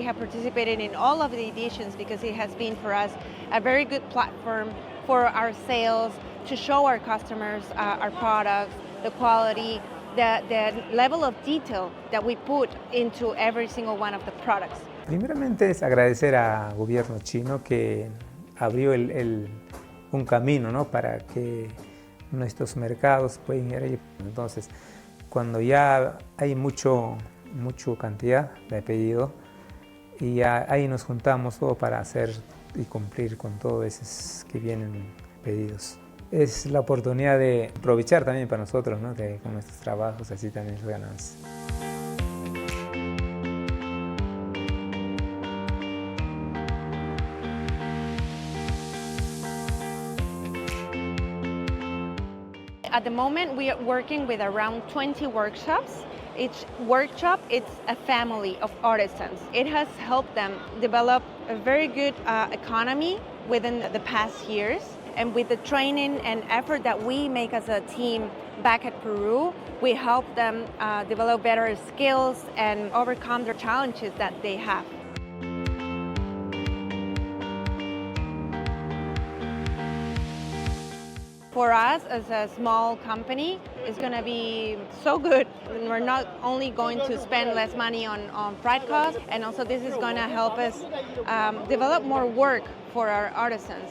We have participated in all of the editions because it has been for us a very good platform for our sales, to show our customers our products, the quality, the level of detail that we put into every single one of the products. Primeramente es agradecer al gobierno chino que abrió un camino, ¿no?, para que nuestros mercados puedan ir ahí. Entonces, cuando ya hay mucha cantidad de pedidos, y ya ahí nos juntamos todo para hacer y cumplir con todos esos que vienen pedidos. Es la oportunidad de aprovechar también para nosotros, ¿no?, con nuestros trabajos, así también es ganancia. At the moment, we are working with around 20 workshops. Each workshop, it's a family of artisans. It has helped them develop a very good economy within the past years. And with the training and effort that we make as a team back at Peru, we help them develop better skills and overcome the challenges that they have. For us as a small company, it's going to be so good. We're not only going to spend less money on freight costs, and also this is going to help us develop more work for our artisans.